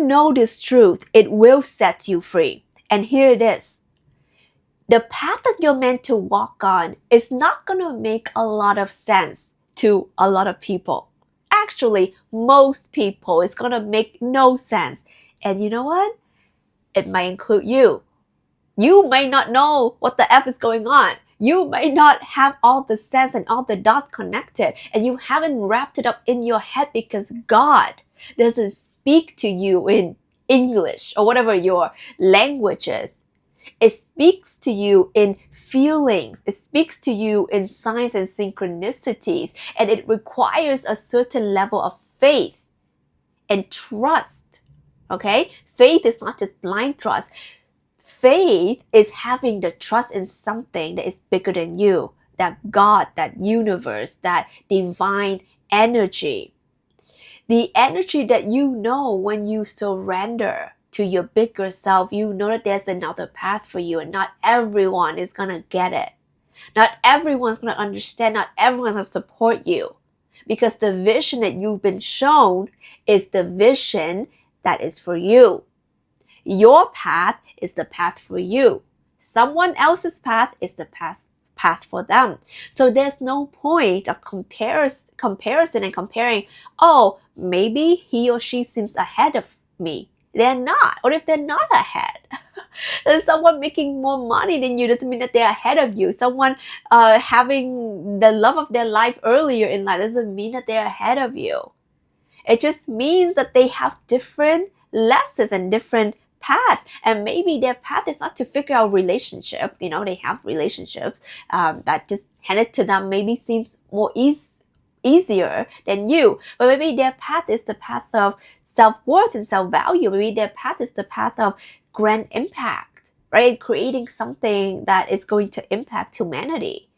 know this truth, it will set you free. And here it is. The path that you're meant to walk on is not going to make a lot of sense to a lot of people. Actually, most people, it's going to make no sense. And you know what? It might include you. You may not know what the F is going on. You may not have all the sense and all the dots connected, and you haven't wrapped it up in your head because God doesn't speak to you in English or whatever your language is. It speaks to you in feelings. It speaks to you in signs and synchronicities, and it requires a certain level of faith and trust. Okay? Faith is not just blind trust. Faith is having the trust in something that is bigger than you, that God, that universe, that divine energy. The energy that you know when you surrender to your bigger self, you know that there's another path for you, and not everyone is going to get it. Not everyone's going to understand. Not everyone's going to support you, because the vision that you've been shown is the vision that is for you. Your path is the path for you. Someone else's path is the path for them. So there's no point of comparison and comparing, oh, maybe he or she seems ahead of me. They're not. Or if they're not ahead, there's someone making more money than you doesn't mean that they're ahead of you. Someone having the love of their life earlier in life doesn't mean that they're ahead of you. It just means that they have different lessons and different paths, and maybe their path is not to figure out relationship. You know, they have relationships that just handed to them maybe seems more easier than you, but maybe their path is the path of self-worth and self-value. Maybe their path is the path of grand impact, right? Creating something that is going to impact humanity.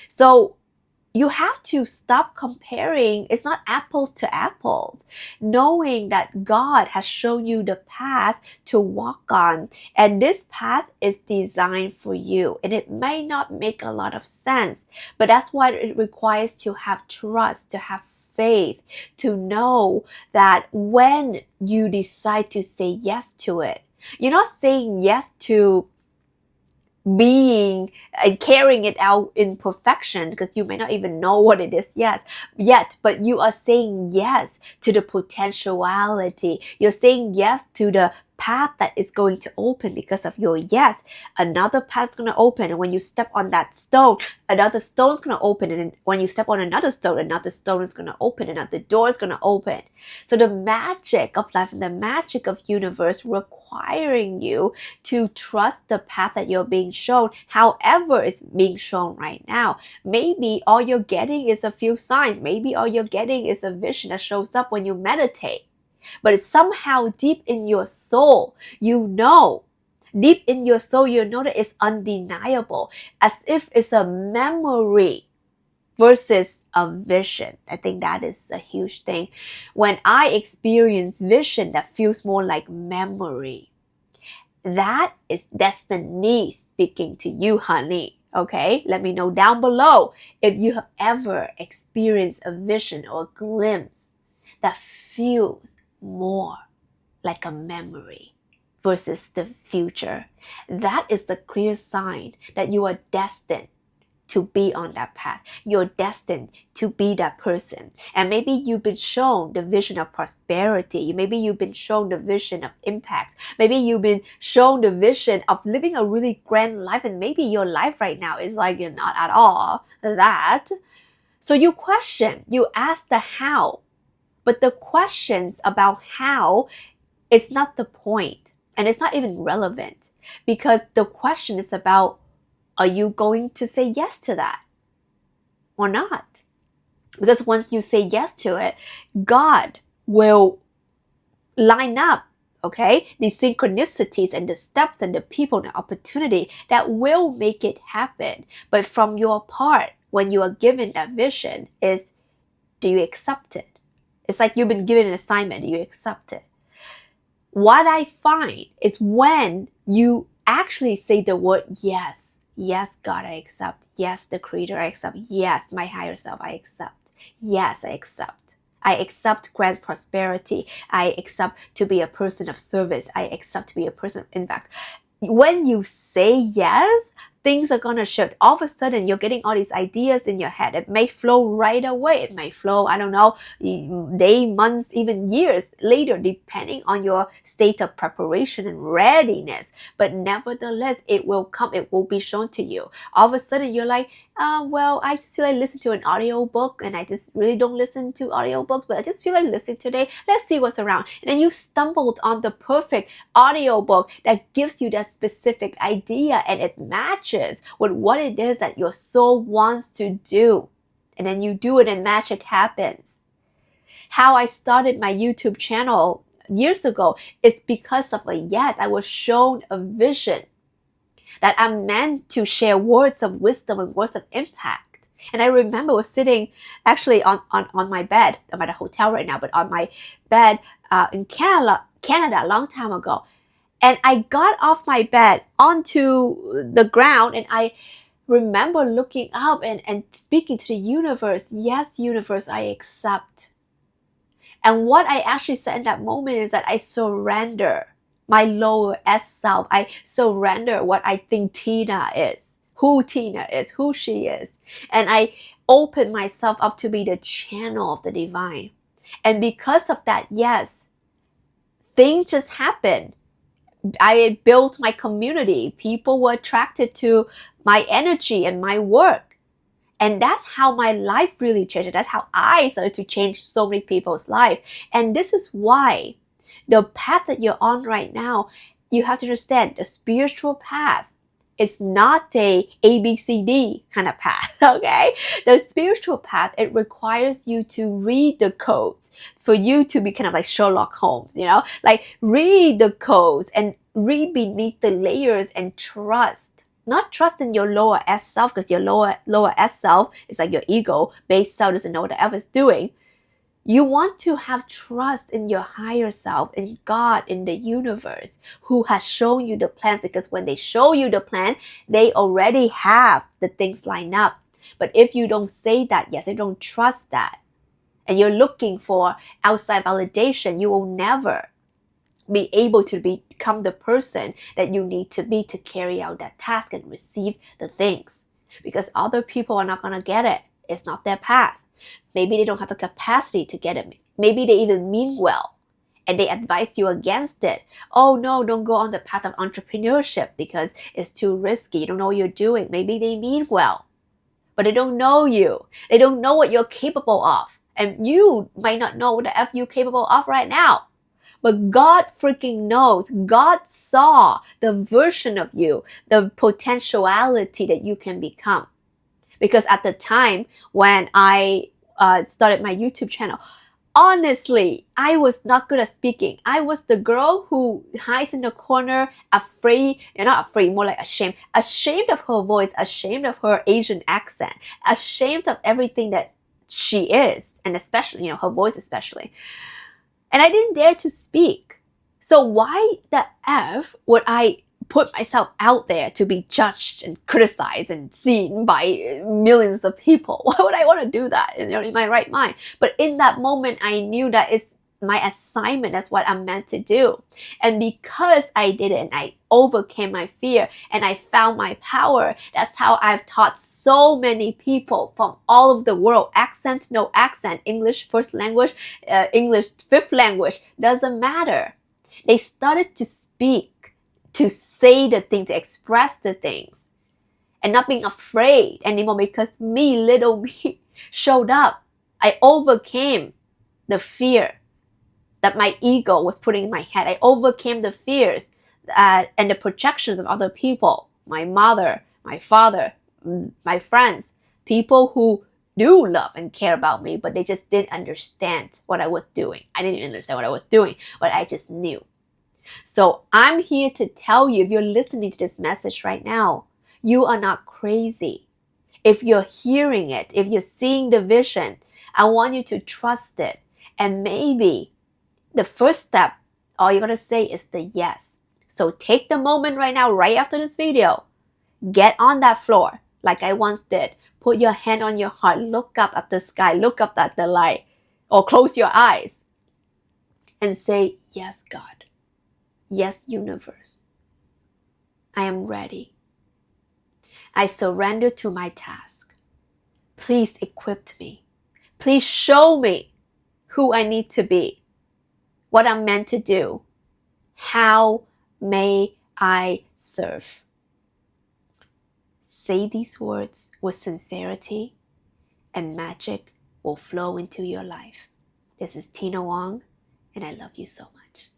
So you have to stop comparing. It's not apples to apples. Knowing that God has shown you the path to walk on, and this path is designed for you. And it may not make a lot of sense, but that's what it requires to have trust, to have faith, to know that when you decide to say yes to it, you're not saying yes to being and carrying it out in perfection, because you may not even know what it is yet, but you are saying yes to the potentiality. You're saying yes to the path that is going to open because of your yes. Another path is going to open, and when you step on that stone, another stone is going to open, and when you step on another stone is going to open, another door is going to open. So the magic of life and the magic of universe requiring you to trust the path that you're being shown, however it's being shown right now. Maybe all you're getting is a few signs. Maybe all you're getting is a vision that shows up when you meditate. But it's somehow deep in your soul, you know. Deep in your soul, you know that it's undeniable, as if it's a memory versus a vision. I think that is a huge thing. When I experience vision that feels more like memory, that is destiny speaking to you, honey. Okay, let me know down below if you have ever experienced a vision or a glimpse that feels more like a memory versus the future. That is the clear sign that you are destined to be on that path. You're destined to be that person. And maybe you've been shown the vision of prosperity. Maybe you've been shown the vision of impact. Maybe you've been shown the vision of living a really grand life, and maybe your life right now is like you're not at all that. So you question, you ask the how. But the questions about how is not the point, and it's not even relevant, because the question is about, are you going to say yes to that or not? Because once you say yes to it, God will line up, okay, the synchronicities and the steps and the people and the opportunity that will make it happen. But from your part, when you are given that vision, is, do you accept it? It's like you've been given an assignment. Do you accept it? What I find is when you actually say the word yes. Yes, God, I accept. Yes, the Creator, I accept. Yes, my higher self, I accept. Yes, I accept. I accept grand prosperity. I accept to be a person of service. I accept to be a person of impact. When you say yes, things are going to shift. All of a sudden, you're getting all these ideas in your head. It may flow right away. It may flow, I don't know, day, months, even years later, depending on your state of preparation and readiness. But nevertheless, it will come. It will be shown to you. All of a sudden, you're like, well, I just feel like listening to an audio book, and I just really don't listen to audiobooks, but I just feel like listening today. Let's see what's around. And then you stumbled on the perfect audiobook that gives you that specific idea, and it matches with what it is that your soul wants to do. And then you do it and magic happens. How I started my YouTube channel years ago is because of a yes. I was shown a vision that I'm meant to share words of wisdom and words of impact. And I remember I was sitting actually on my bed. I'm at a hotel right now, but on my bed in Canada a long time ago. And I got off my bed onto the ground, and I remember looking up and speaking to the universe. Yes, universe, I accept. And what I actually said in that moment is that I surrender my lower S self. I surrender what I think Tina is, who she is. And I open myself up to be the channel of the divine. And because of that, yes, things just happen. I built my community. People were attracted to my energy and my work. And that's how my life really changed. That's how I started to change so many people's life. And this is why the path that you're on right now, you have to understand the spiritual path is not a ABCD kind of path, okay? The spiritual path, it requires you to read the codes for you to be kind of like Sherlock Holmes, like read the codes and read beneath the layers and trust. Not trust in your lower S self, because your lower S self is like your ego. Base self doesn't know what the F is doing. You want to have trust in your higher self, in God, in the universe, who has shown you the plans, because when they show you the plan, they already have the things lined up. But if you don't say that, yes, you don't trust that, and you're looking for outside validation, you will never be able to become the person that you need to be to carry out that task and receive the things. Because other people are not going to get it. It's not their path. Maybe they don't have the capacity to get it. Maybe they even mean well, and they advise you against it. Oh no, don't go on the path of entrepreneurship because it's too risky. You don't know what you're doing. Maybe they mean well, but they don't know you. They don't know what you're capable of. And you might not know what the F you're capable of right now. But God freaking knows. God saw the version of you, the potentiality that you can become. Because at the time when I started my YouTube channel, honestly, I was not good at speaking. I was the girl who hides in the corner, afraid, not afraid, more like ashamed. Ashamed of her voice, ashamed of her Asian accent, ashamed of everything that she is, and especially, her voice especially. And I didn't dare to speak. So why the F would I put myself out there to be judged and criticized and seen by millions of people? Why would I want to do that in my right mind? But in that moment, I knew that it's my assignment. That's what I'm meant to do. And because I did it and I overcame my fear and I found my power, that's how I've taught so many people from all over the world. Accent, no accent, English first language, English fifth language, doesn't matter. They started to speak, to say the thing, to express the things, and not being afraid anymore, because me, little me, showed up. I overcame the fear that my ego was putting in my head. I overcame the fears and the projections of other people, my mother, my father, my friends, people who do love and care about me, but they just didn't understand what I was doing. I didn't understand what I was doing, but I just knew. So I'm here to tell you, if you're listening to this message right now, you are not crazy. If you're hearing it, if you're seeing the vision, I want you to trust it. And maybe the first step, all you're going to say is the yes. So take the moment right now, right after this video. Get on that floor like I once did. Put your hand on your heart. Look up at the sky. Look up at the light. or close your eyes and say, yes, God. Yes, universe. I am ready. I surrender to my task. Please equip me. Please show me who I need to be, what I'm meant to do. How may I serve? Say these words with sincerity, and magic will flow into your life. This is Tina Wong, and I love you so much.